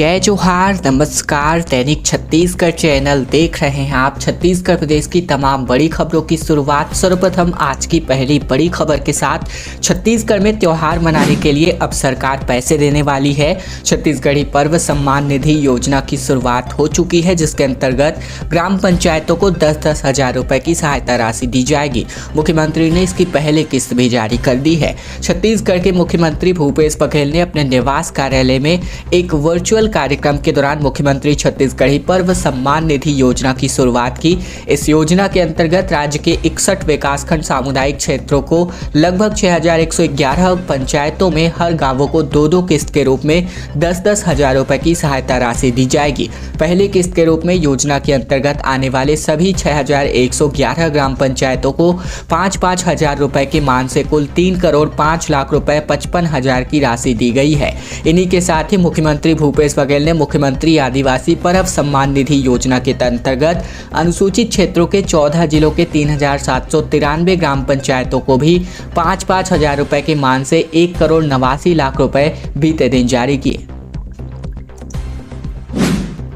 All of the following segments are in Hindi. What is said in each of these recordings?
जय जोहार, नमस्कार। दैनिक छत्तीसगढ़ चैनल देख रहे हैं आप। छत्तीसगढ़ प्रदेश की तमाम बड़ी खबरों की शुरुआत सर्वप्रथम आज की पहली बड़ी खबर के साथ। छत्तीसगढ़ में त्योहार मनाने के लिए अब सरकार पैसे देने वाली है। छत्तीसगढ़ी पर्व सम्मान निधि योजना की शुरुआत हो चुकी है, जिसके अंतर्गत ग्राम पंचायतों को 10-10 हजार रुपए की सहायता राशि दी जाएगी। मुख्यमंत्री ने इसकी पहली किस्त भी जारी कर दी है। छत्तीसगढ़ के मुख्यमंत्री भूपेश बघेल ने अपने निवास कार्यालय में एक वर्चुअल कार्यक्रम के दौरान मुख्यमंत्री छत्तीसगढ़ी पर्व सम्मान निधि योजना की शुरुआत की। इस योजना के अंतर्गत राज्य के 61 विकासखंड सामुदायिक क्षेत्रों को लगभग 6111 पंचायतों में हर गांवों को 2-2 किस्त के रूप में 10-10 हजार रुपए की सहायता राशि दी जाएगी। पहली किस्त के रूप में योजना के अंतर्गत आने वाले सभी 6111 ग्राम पंचायतों को 5-5 हजार रुपए के मान से कुल 3 करोड़ 5 लाख रुपए 55 हजार की राशि दी गई है। इन्हीं के साथ ही मुख्यमंत्री भूपेश बघेल ने मुख्यमंत्री आदिवासी पर्व सम्मान निधि योजना के अंतर्गत अनुसूचित क्षेत्रों के 14 जिलों के 3793 ग्राम पंचायतों को भी 5-5 हजार रुपए के मान से 1 करोड़ 89 लाख रुपए बीते दिन जारी किए।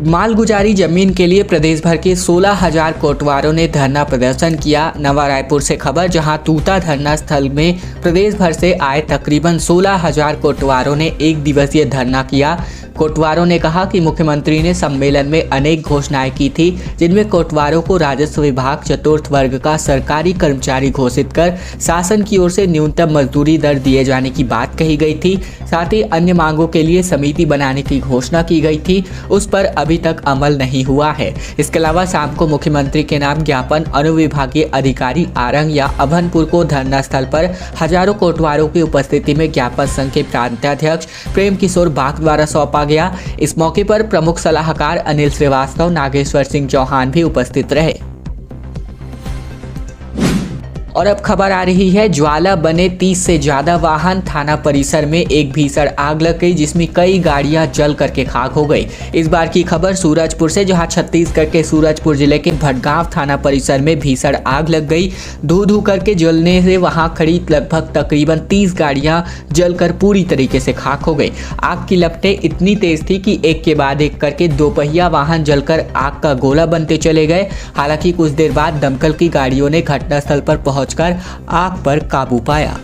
मालगुजारी जमीन के लिए प्रदेश भर के 16,000 कोटवारों ने धरना प्रदर्शन किया। नवा रायपुर से खबर, जहां तूता धरना स्थल में प्रदेश भर से आए तकरीबन 16,000 कोटवारों ने एक दिवसीय धरना किया। कोटवारों ने कहा कि मुख्यमंत्री ने सम्मेलन में अनेक घोषणाएं की थी, जिनमें कोटवारों को राजस्व विभाग चतुर्थ वर्ग का सरकारी कर्मचारी घोषित कर शासन की ओर से न्यूनतम मजदूरी दर दिए जाने की बात कही गई थी। साथ ही अन्य मांगों के लिए समिति बनाने की घोषणा की गई थी, उस पर अभी तक अमल नहीं हुआ है। इसके अलावा शाम को मुख्यमंत्री के नाम ज्ञापन अनुविभागीय अधिकारी आरंग या अभनपुर को धरना स्थल पर हजारों कोटवारों की उपस्थिति में ज्ञापन संघ के प्रांताध्यक्ष प्रेम किशोर बाग द्वारा सौंपा गया। इस मौके पर प्रमुख सलाहकार अनिल श्रीवास्तव, नागेश्वर सिंह चौहान भी उपस्थित रहे। और अब खबर आ रही है, ज्वाला बने 30 से ज्यादा वाहन। थाना परिसर में एक भीषण आग लग गई, जिसमें कई गाड़ियां जल करके खाक हो गई। इस बार की खबर सूरजपुर से, जहां छत्तीसगढ़ के सूरजपुर जिले के भटगांव थाना परिसर में भीषण आग लग गई। धू करके जलने से वहां खड़ी लगभग तकरीबन 30 गाड़ियां जलकर पूरी तरीके से खाक हो गई। आग की लपटें इतनी तेज थी कि एक के बाद एक करके 2 पहिया वाहन जलकर आग का गोला बनते चले गए। हालांकि कुछ देर बाद दमकल की गाड़ियों ने घटनास्थल पर पहुंचकर आग पर काबू पाया।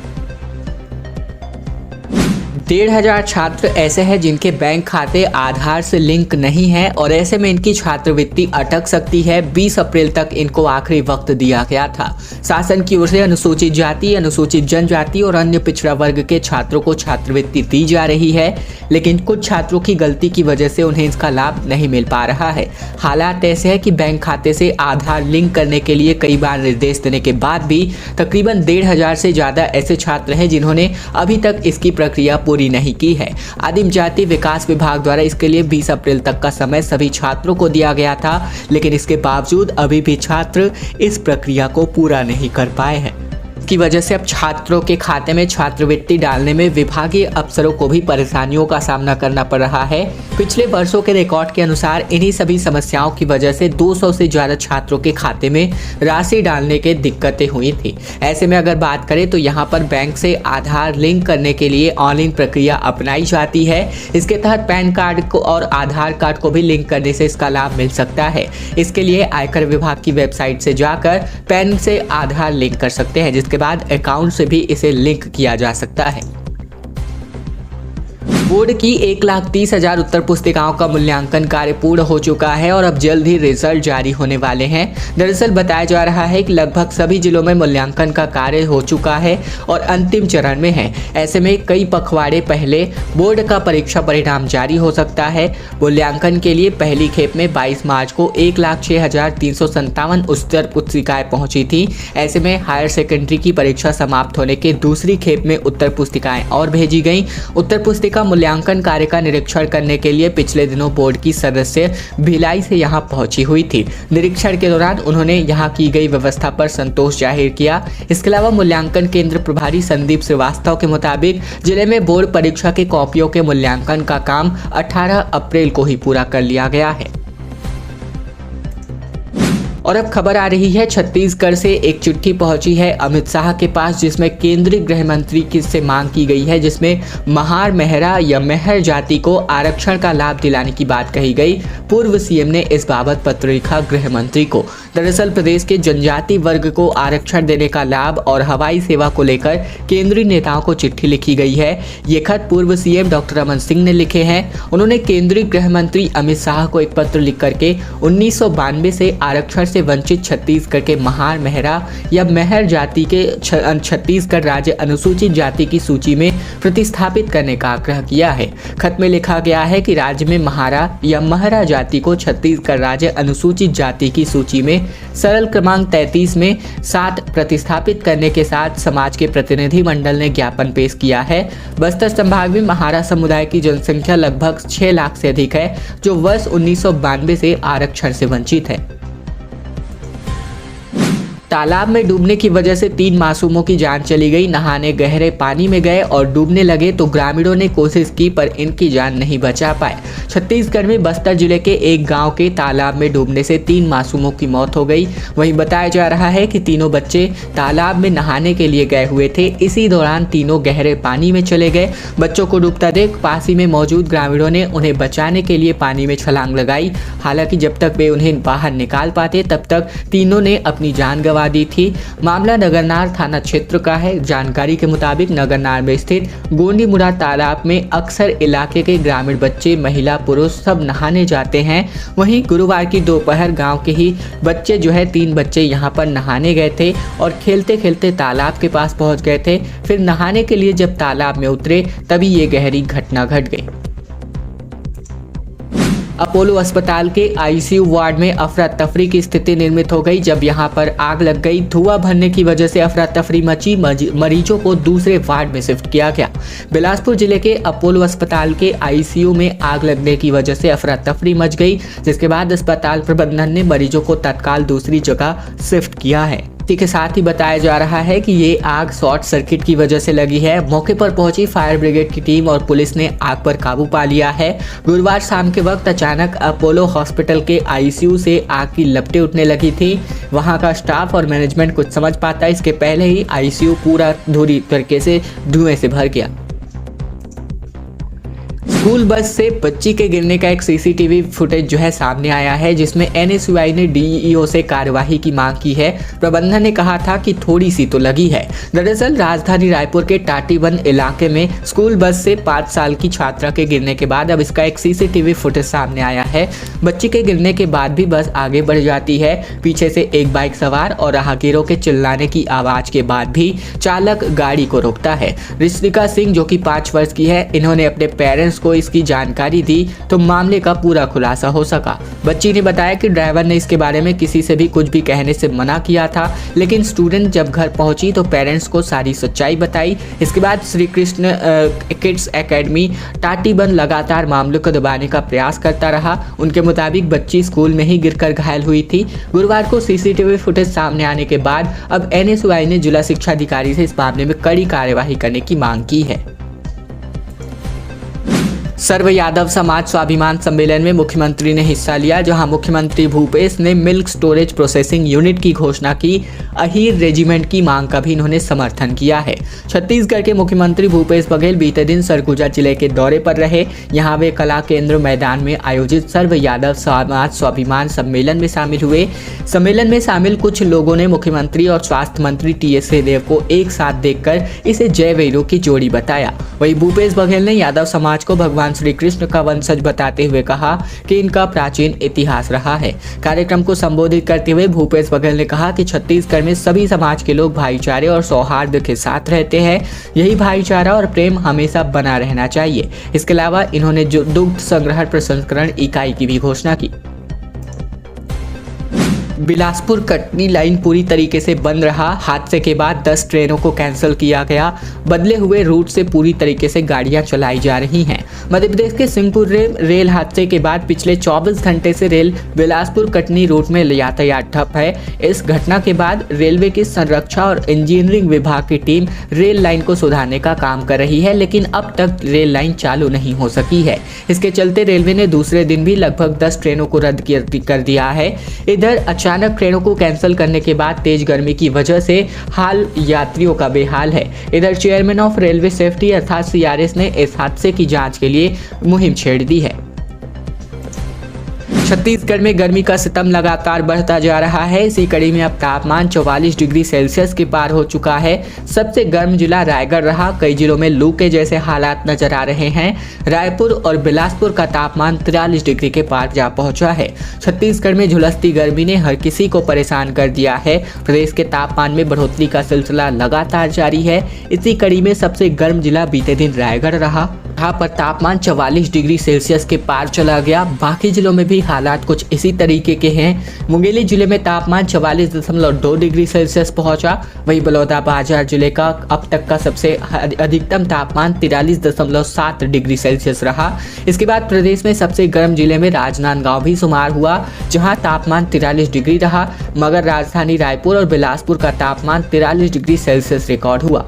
1,500 छात्र ऐसे हैं जिनके बैंक खाते आधार से लिंक नहीं है और ऐसे में इनकी छात्रवृत्ति अटक सकती है। 20 अप्रैल तक इनको आखिरी वक्त दिया गया था। शासन की ओर से अनुसूचित जाति, अनुसूचित जनजाति और अन्य पिछड़ा वर्ग के छात्रों को छात्रवृत्ति दी जा रही है, लेकिन कुछ छात्रों की गलती की वजह से उन्हें इसका लाभ नहीं मिल पा रहा है। हालात ऐसे है कि बैंक खाते से आधार लिंक करने के लिए कई बार निर्देश देने के बाद भी तकरीबन 1,500 से ज्यादा ऐसे छात्र हैं जिन्होंने अभी तक इसकी प्रक्रिया पूरी नहीं की है। आदिम जाति विकास विभाग द्वारा इसके लिए 20 अप्रैल तक का समय सभी छात्रों को दिया गया था, लेकिन इसके बावजूद अभी भी छात्र इस प्रक्रिया को पूरा नहीं कर पाए हैं। की वजह से अब छात्रों के खाते में छात्रवृत्ति डालने में विभागीय अफसरों को भी परेशानियों का सामना करना पड़ रहा है। पिछले वर्षों के रिकॉर्ड के अनुसार इन्हीं सभी समस्याओं की वजह से 200 से ज्यादा छात्रों के खाते में राशि डालने के दिक्कतें हुई थी। ऐसे में अगर बात करें तो यहाँ पर बैंक से आधार लिंक करने के लिए ऑनलाइन प्रक्रिया अपनाई जाती है। इसके तहत पैन कार्ड को और आधार कार्ड को भी लिंक करने से इसका लाभ मिल सकता है। इसके लिए आयकर विभाग की वेबसाइट से जाकर पैन से आधार लिंक कर सकते हैं, जिसके बाद अकाउंट से भी इसे लिंक किया जा सकता है। बोर्ड की 1,30,000 उत्तर पुस्तिकाओं का मूल्यांकन कार्य पूर्ण हो चुका है और अब जल्द ही रिजल्ट जारी होने वाले हैं। दरअसल बताया जा रहा है कि लगभग सभी जिलों में मूल्यांकन का कार्य हो चुका है और अंतिम चरण में है। ऐसे में कई पखवाड़े पहले बोर्ड का परीक्षा परिणाम जारी हो सकता है। मूल्यांकन के लिए पहली खेप में 22 मार्च को 1,06,357 उत्तर पुस्तिकाएं पहुंची थी। ऐसे में हायर सेकेंडरी की परीक्षा समाप्त होने के दूसरी खेप में उत्तर पुस्तिकाएं और भेजी गई। उत्तर पुस्तिका मूल्यांकन कार्य का निरीक्षण करने के लिए पिछले दिनों बोर्ड की सदस्य भिलाई से यहां पहुंची हुई थी। निरीक्षण के दौरान उन्होंने यहां की गई व्यवस्था पर संतोष जाहिर किया। इसके अलावा मूल्यांकन केंद्र प्रभारी संदीप श्रीवास्तव के मुताबिक जिले में बोर्ड परीक्षा की कॉपियों के मूल्यांकन का काम 18 अप्रैल को ही पूरा कर लिया गया है। और अब खबर आ रही है छत्तीसगढ़ से एक चिट्ठी पहुंची है अमित शाह के पास, जिसमें केंद्रीय गृह मंत्री की से मांग की गई है, जिसमें महार, मेहरा या मेहर जाति को आरक्षण का लाभ दिलाने की बात कही गई। पूर्व सीएम ने इस बाबत पत्र लिखा गृह मंत्री को। दरअसल प्रदेश के जनजाति वर्ग को आरक्षण देने का लाभ और हवाई सेवा को लेकर केंद्रीय नेताओं को चिट्ठी लिखी गई है। ये खत पूर्व सीएम डॉक्टर रमन सिंह ने लिखे हैं। उन्होंने केंद्रीय गृह मंत्री अमित शाह को एक पत्र लिख करके 1992 से आरक्षण से वंचित छत्तीसगढ़ के महार, मेहरा या मेहर जाति के छत्तीसगढ़ राज्य अनुसूचित जाति की सूची में प्रतिस्थापित करने का आग्रह किया है। खत में लिखा गया है कि राज्य में महारा या महरा जाति को छत्तीसगढ़ राज्य अनुसूचित जाति की सूची में सरल क्रमांक 33 में 7 प्रतिस्थापित करने के साथ समाज के प्रतिनिधि मंडल ने ज्ञापन पेश किया है। बस्तर संभाग में महारा समुदाय की जनसंख्या लगभग 6 लाख से अधिक है, जो वर्ष 1992 से आरक्षण से वंचित है। तालाब में डूबने की वजह से 3 मासूमों की जान चली गई। नहाने गहरे पानी में गए और डूबने लगे तो ग्रामीणों ने कोशिश की पर इनकी जान नहीं बचा पाए। छत्तीसगढ़ में बस्तर जिले के एक गांव के तालाब में डूबने से 3 मासूमों की मौत हो गई। वहीं बताया जा रहा है कि तीनों बच्चे तालाब में नहाने के लिए गए हुए थे। इसी दौरान तीनों गहरे पानी में चले गए। बच्चों को डूबता देख पास ही में मौजूद ग्रामीणों ने उन्हें बचाने के लिए पानी में छलांग लगाई। हालांकि जब तक वे उन्हें बाहर निकाल पाते तब तक तीनों ने अपनी जान गंवा दी थी। मामला नगरनार थाना क्षेत्र का है। जानकारी के मुताबिक नगरनार में स्थित गोंडीमुड़ा तालाब में अक्सर इलाके के ग्रामीण बच्चे, महिला, पुरुष सब नहाने जाते हैं। वहीं गुरुवार की दोपहर गांव के ही बच्चे 3 बच्चे यहां पर नहाने गए थे और खेलते खेलते तालाब के पास पहुंच गए थे। फिर नहाने के लिए जब तालाब में उतरे तभी ये गहरी घटना घट गई। अपोलो अस्पताल के आईसीयू वार्ड में अफरा तफरी की स्थिति निर्मित हो गई जब यहां पर आग लग गई। धुआं भरने की वजह से अफरा तफरी मची। मरीजों को दूसरे वार्ड में शिफ्ट किया गया। बिलासपुर जिले के अपोलो अस्पताल के आईसीयू में आग लगने की वजह से अफरा तफरी मच गई, जिसके बाद अस्पताल प्रबंधन ने मरीजों को तत्काल दूसरी जगह शिफ्ट किया है। इसी के साथ ही बताया जा रहा है कि ये आग शॉर्ट सर्किट की वजह से लगी है। मौके पर पहुंची फायर ब्रिगेड की टीम और पुलिस ने आग पर काबू पा लिया है। गुरुवार शाम के वक्त अचानक अपोलो हॉस्पिटल के आईसीयू से आग की लपटें उठने लगी थी। वहां का स्टाफ और मैनेजमेंट कुछ समझ पाता इसके पहले ही आईसीयू पूरा पूरी तरीके से धुएं से भर गया। स्कूल बस से बच्ची के गिरने का एक सीसीटीवी फुटेज सामने आया है, जिसमें एनएसयूआई ने डीईओ से कार्यवाही की मांग की है। प्रबंधन ने कहा था कि थोड़ी सी तो लगी है। दरअसल राजधानी रायपुर के टाटीबंद इलाके में स्कूल बस से 5 साल की छात्रा के गिरने के बाद अब इसका एक सीसीटीवी फुटेज सामने आया है। बच्ची के गिरने के बाद भी बस आगे बढ़ जाती है। पीछे से एक बाइक सवार और राहगीरों के चिल्लाने की आवाज के बाद भी चालक गाड़ी को रोकता है। ऋषिका सिंह जो कि 5 वर्ष की है, इन्होंने अपने पेरेंट्स को इसकी जानकारी दी तो मामले का पूरा खुलासा हो सका। बच्ची ने बताया कि ड्राइवर ने इसके बारे में किसी से भी कुछ भी कहने से मना किया था, लेकिन स्टूडेंट जब घर पहुंची तो पेरेंट्स को सारी सच्चाई बताई। इसके बाद श्री कृष्ण किड्स एकेडमी टाटीबंद लगातार मामलों को दबाने का प्रयास करता रहा। उनके मुताबिक बच्ची स्कूल में ही गिरकर घायल हुई थी। गुरुवार को सीसीटीवी फुटेज सामने आने के बाद अब एनएसयूआई ने जिला शिक्षा अधिकारी से इस मामले में कड़ी कार्यवाही करने की मांग की है। सर्व यादव समाज स्वाभिमान सम्मेलन में मुख्यमंत्री ने हिस्सा लिया, जहां मुख्यमंत्री भूपेश ने मिल्क स्टोरेज प्रोसेसिंग यूनिट की घोषणा की। अहीर रेजिमेंट की मांग का भी इन्होंने समर्थन किया है। छत्तीसगढ़ के मुख्यमंत्री भूपेश बघेल बीते दिन सरगुजा जिले के दौरे पर रहे। यहां वे कला केंद्र मैदान में आयोजित सर्व यादव समाज स्वाभिमान सम्मेलन में शामिल हुए। सम्मेलन में शामिल कुछ लोगों ने मुख्यमंत्री और स्वास्थ्य मंत्री टीएस सिंहदेव को एक साथ देखकर इसे जय वीरों की जोड़ी बताया। वहीं भूपेश बघेल ने यादव समाज को भगवान श्री कृष्ण का वंशज बताते हुए कहा कि इनका प्राचीन इतिहास रहा है। कार्यक्रम को संबोधित करते हुए भूपेश बघेल ने कहा कि छत्तीसगढ़ में सभी समाज के लोग भाईचारे और सौहार्द के साथ रहते हैं। यही भाईचारा और प्रेम हमेशा बना रहना चाहिए। इसके अलावा इन्होंने दुग्ध संग्रहण प्रसंस्करण इकाई की भी घोषणा की। बिलासपुर कटनी लाइन पूरी तरीके से बंद रहा। हादसे के बाद 10 ट्रेनों को कैंसिल किया गया। बदले हुए रूट से पूरी तरीके से गाड़ियां चलाई जा रही हैं। मध्य प्रदेश के सिंहपुर रेल हादसे के बाद पिछले 24 घंटे से रेल बिलासपुर कटनी रूट में यातायात ठप है। इस घटना के बाद रेलवे की संरक्षा और इंजीनियरिंग विभाग की टीम रेल लाइन को सुधारने का काम कर रही है, लेकिन अब तक रेल लाइन चालू नहीं हो सकी है। इसके चलते रेलवे ने दूसरे दिन भी लगभग 10 ट्रेनों को रद्द कर दिया है। इधर अचानक ट्रेनों को कैंसिल करने के बाद तेज गर्मी की वजह से हाल यात्रियों का बेहाल है। इधर चेयरमैन ऑफ रेलवे सेफ्टी अर्थात CRS ने इस हादसे की जांच के लिए मुहिम छेड़ दी है। छत्तीसगढ़ में गर्मी का सितम लगातार बढ़ता जा रहा है। इसी कड़ी में अब तापमान 44 डिग्री सेल्सियस के पार हो चुका है। सबसे गर्म जिला रायगढ़ रहा। कई जिलों में लू के जैसे हालात नजर आ रहे हैं। रायपुर और बिलासपुर का तापमान 43 डिग्री के पार जा पहुंचा है। छत्तीसगढ़ में झुलसती गर्मी ने हर किसी को परेशान कर दिया है। प्रदेश के तापमान में बढ़ोतरी का सिलसिला लगातार जारी है। इसी कड़ी में सबसे गर्म जिला बीते दिन रायगढ़ रहा। यहाँ पर तापमान 44 डिग्री सेल्सियस के पार चला गया। बाकी जिलों में भी हालात कुछ इसी तरीके के हैं। मुंगेली जिले में तापमान 44.2 डिग्री सेल्सियस पहुंचा। वहीं बलौदाबाजार जिले का अब तक का सबसे अधिकतम तापमान 43.7 डिग्री सेल्सियस रहा। इसके बाद प्रदेश में सबसे गर्म जिले में राजनांदगांव भी शुमार हुआ, जहां तापमान 43 डिग्री रहा। मगर राजधानी रायपुर और बिलासपुर का तापमान 43 डिग्री सेल्सियस रिकॉर्ड हुआ।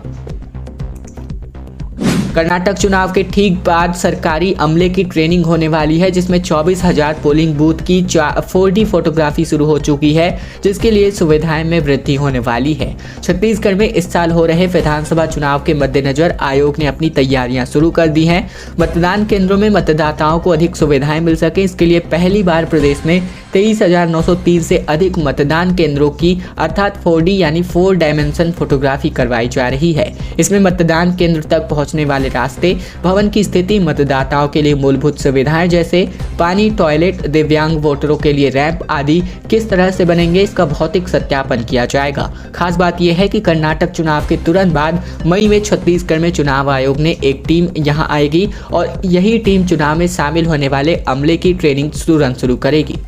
कर्नाटक चुनाव के ठीक बाद सरकारी अमले की ट्रेनिंग होने वाली है, जिसमें 24,000 पोलिंग बूथ की 4D फोटोग्राफी शुरू हो चुकी है, जिसके लिए सुविधाएं में वृद्धि होने वाली है। छत्तीसगढ़ में इस साल हो रहे विधानसभा चुनाव के मद्देनजर आयोग ने अपनी तैयारियां शुरू कर दी हैं। मतदान केंद्रों में मतदाताओं को अधिक सुविधाएं मिल सके, इसके लिए पहली बार प्रदेश में 23,903 से अधिक मतदान केंद्रों की अर्थात 4D यानी 4 डायमेंशन फोटोग्राफी करवाई जा रही है। इसमें मतदान केंद्र तक पहुंचने वाले रास्ते, भवन की स्थिति, मतदाताओं के लिए मूलभूत सुविधाएं जैसे पानी, टॉयलेट, दिव्यांग वोटरों के लिए रैंप आदि किस तरह से बनेंगे, इसका भौतिक सत्यापन किया जाएगा। खास बात यह है कि कर्नाटक चुनाव के तुरंत बाद मई में छत्तीसगढ़ में चुनाव आयोग ने एक टीम यहां आएगी और यही टीम चुनाव में शामिल होने वाले अमले की ट्रेनिंग तुरंत शुरू करेगी।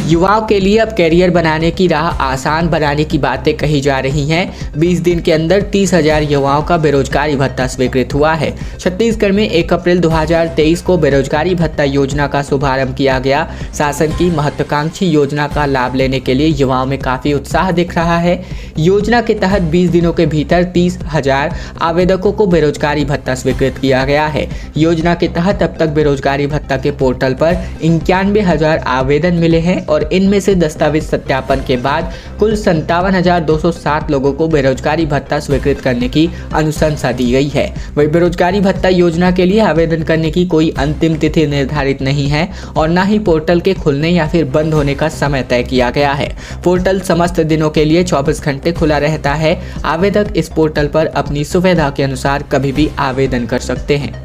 युवाओं के लिए अब कैरियर बनाने की राह आसान बनाने की बातें कही जा रही हैं। 20 दिन के अंदर 30,000 युवाओं का बेरोजगारी भत्ता स्वीकृत हुआ है। छत्तीसगढ़ में 1 अप्रैल 2023 को बेरोजगारी भत्ता योजना का शुभारंभ किया गया। शासन की महत्वाकांक्षी योजना का लाभ लेने के लिए युवाओं में काफी उत्साह दिख रहा है। योजना के तहत 20 दिनों के भीतर 30,000 आवेदकों को बेरोजगारी भत्ता स्वीकृत किया गया है। योजना के तहत अब तक बेरोजगारी भत्ता के पोर्टल पर 91,000 आवेदन मिले हैं और इनमें से दस्तावेज सत्यापन के बाद कुल 57,207 लोगों को बेरोजगारी भत्ता स्वीकृत करने की अनुशंसा दी गई है। वही बेरोजगारी भत्ता योजना के लिए आवेदन करने की कोई अंतिम तिथि निर्धारित नहीं है और न ही पोर्टल के खुलने या फिर बंद होने का समय तय किया गया है। पोर्टल समस्त दिनों के लिए 24 घंटे खुला रहता है। आवेदक इस पोर्टल पर अपनी सुविधा के अनुसार कभी भी आवेदन कर सकते हैं।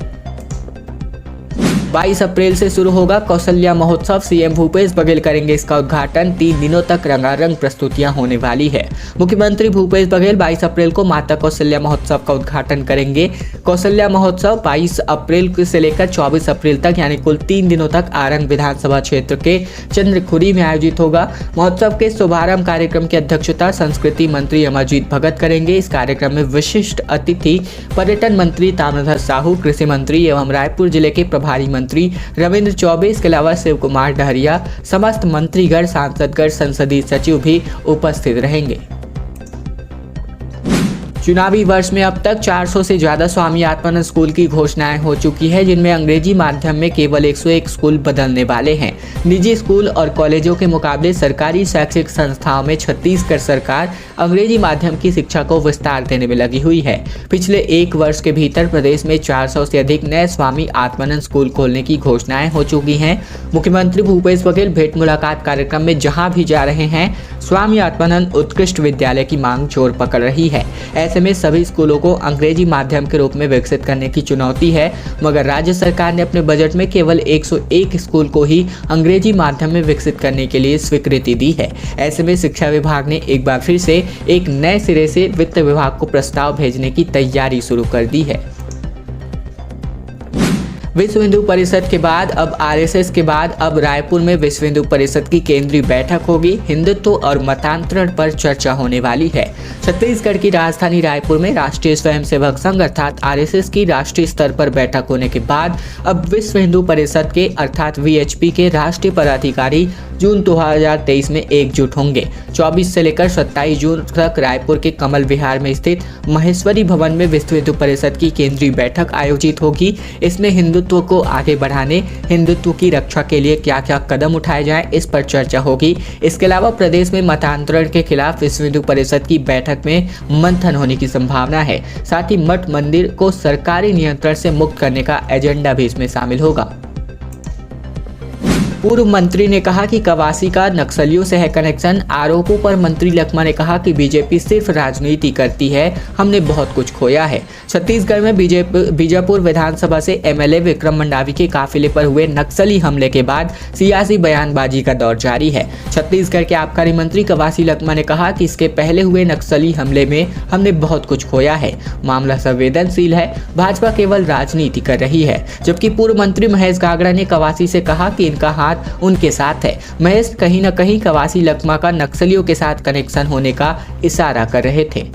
22 अप्रैल से शुरू होगा कौशल्या महोत्सव। सीएम भूपेश बघेल करेंगे इसका उद्घाटन। 3 दिनों तक रंगारंग प्रस्तुतियां होने वाली है। मुख्यमंत्री भूपेश बघेल 22 अप्रैल को माता कौशल्या महोत्सव का उद्घाटन करेंगे। कौशल्या महोत्सव 22 अप्रैल से लेकर 24 अप्रैल तक यानी कुल 3 दिनों तक आरंग विधानसभा क्षेत्र के चंद्रखुरी में आयोजित होगा। महोत्सव के शुभारंभ कार्यक्रम की अध्यक्षता संस्कृति मंत्री अमरजीत भगत करेंगे। इस कार्यक्रम में विशिष्ट अतिथि पर्यटन मंत्री ताम्रध्वज साहू, कृषि मंत्री एवं रायपुर जिले के प्रभारी मंत्री रविंद्र चौबे, इसके अलावा शिव कुमार डहरिया, समस्त मंत्रीगण, सांसदगण, संसदीय सचिव भी उपस्थित रहेंगे। चुनावी वर्ष में अब तक 400 से ज्यादा स्वामी आत्मानंद स्कूल की घोषणाएं हो चुकी है, जिनमें अंग्रेजी माध्यम में केवल 101 स्कूल बदलने वाले हैं। निजी स्कूल और कॉलेजों के मुकाबले सरकारी शैक्षिक संस्थाओं में छत्तीसगढ़ सरकार अंग्रेजी माध्यम की शिक्षा को विस्तार देने में लगी हुई है। पिछले 1 वर्ष के भीतर प्रदेश में 400 से अधिक नए स्वामी आत्मानंद स्कूल खोलने की घोषणाएं हो चुकी हैं। मुख्यमंत्री भूपेश बघेल भेंट मुलाकात कार्यक्रम में जहां भी जा रहे हैं, स्वामी आत्मानंद उत्कृष्ट विद्यालय की मांग जोर पकड़ रही है। ऐसे में सभी स्कूलों को अंग्रेजी माध्यम के रूप में विकसित करने की चुनौती है, मगर राज्य सरकार ने अपने बजट में केवल 101 स्कूल को ही अंग्रेजी माध्यम में विकसित करने के लिए स्वीकृति दी है। ऐसे में शिक्षा विभाग ने एक बार फिर से एक नए सिरे से वित्त विभाग को प्रस्ताव भेजने की तैयारी शुरू कर दी है। विश्व हिंदू परिषद के बाद अब आरएसएस के बाद अब रायपुर में विश्व हिंदू परिषद की केंद्रीय बैठक होगी। हिंदुत्व और मतांतरण पर चर्चा होने वाली है। छत्तीसगढ़ की राजधानी रायपुर में राष्ट्रीय स्वयंसेवक संघ अर्थात आरएसएस की राष्ट्रीय स्तर पर बैठक होने के बाद अब विश्व हिंदू परिषद के अर्थात वीएचपी के राष्ट्रीय पदाधिकारी जून 2023 में एकजुट होंगे। 24 से लेकर 27 जून तक रायपुर के कमल विहार में स्थित महेश्वरी भवन में विश्व हिंदू परिषद की केंद्रीय बैठक आयोजित होगी। इसमें हिंदुत्व हिंदुत्व को आगे बढ़ाने, हिंदुत्व की रक्षा के लिए क्या क्या कदम उठाए जाएं, इस पर चर्चा होगी। इसके अलावा प्रदेश में मतांतरण के खिलाफ विश्व हिंदू परिषद की बैठक में मंथन होने की संभावना है। साथ ही मठ मंदिर को सरकारी नियंत्रण से मुक्त करने का एजेंडा भी इसमें शामिल होगा। पूर्व मंत्री ने कहा कि कवासी का नक्सलियों से है कनेक्शन। आरोपों पर मंत्री लखमा ने कहा कि बीजेपी सिर्फ राजनीति करती है, हमने बहुत कुछ खोया है। छत्तीसगढ़ में बीजापुर विधानसभा से एमएलए विक्रम मंडावी के काफिले पर हुए नक्सली हमले के बाद सियासी बयानबाजी का दौर जारी है। छत्तीसगढ़ के आबकारी मंत्री कवासी लखमा ने कहा कि इसके पहले हुए नक्सली हमले में हमने बहुत कुछ खोया है, मामला संवेदनशील है, भाजपा केवल राजनीति कर रही है। जबकि पूर्व मंत्री महेश गागड़ा ने कवासी से कहा कि इनका हाथ उनके साथ है। महेश कहीं न कहीं कवासी लखमा का नक्सलियों के साथ कनेक्शन होने का इशारा कर रहे थे।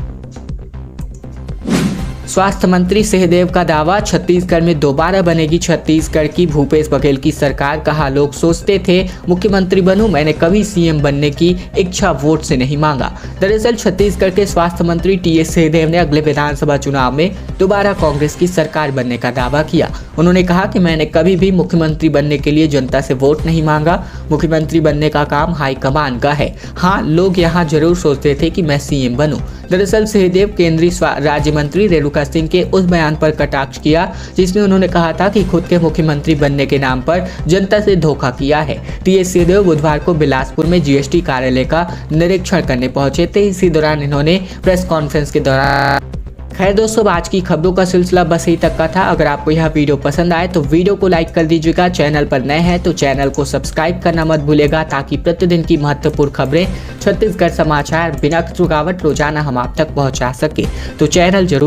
स्वास्थ्य मंत्री सिंहदेव का दावा, छत्तीसगढ़ में दोबारा बनेगी छत्तीसगढ़ की भूपेश बघेल की सरकार। कहा, लोग सोचते थे मुख्यमंत्री बनूं, मैंने कभी सीएम बनने की इच्छा वोट से नहीं मांगा। दरअसल छत्तीसगढ़ के स्वास्थ्य मंत्री टीएस सिंहदेव ने अगले विधानसभा चुनाव में दोबारा कांग्रेस की सरकार बनने का दावा किया। उन्होंने कहा कि मैंने कभी भी मुख्यमंत्री बनने के लिए जनता से वोट नहीं मांगा, मुख्यमंत्री बनने का काम हाईकमान का है। हाँ, लोग यहाँ जरूर सोचते थे कि मैं सीएम बनूं। दरअसल सिंहदेव केंद्रीय राज्य मंत्री रेणुका सिंह के उस बयान पर कटाक्ष किया जिसमें उन्होंने कहा था कि खुद के मुख्यमंत्री बनने के नाम पर जनता से धोखा किया है। टीएस सिंहदेव बुधवार को बिलासपुर में जीएसटी कार्यालय का निरीक्षण करने पहुंचे थे। इसी दौरान इन्होंने प्रेस कॉन्फ्रेंस के दौरान। खैर दोस्तों, आज की खबरों का सिलसिला बस यही तक का था। अगर आपको यह वीडियो पसंद आए तो वीडियो को लाइक कर दीजिएगा। चैनल पर नए हैं तो चैनल को सब्सक्राइब करना मत भूलिएगा, ताकि प्रतिदिन की महत्वपूर्ण खबरें, छत्तीसगढ़ समाचार बिना रुकावट रोजाना हम आप तक पहुंचा सके। तो चैनल जरूर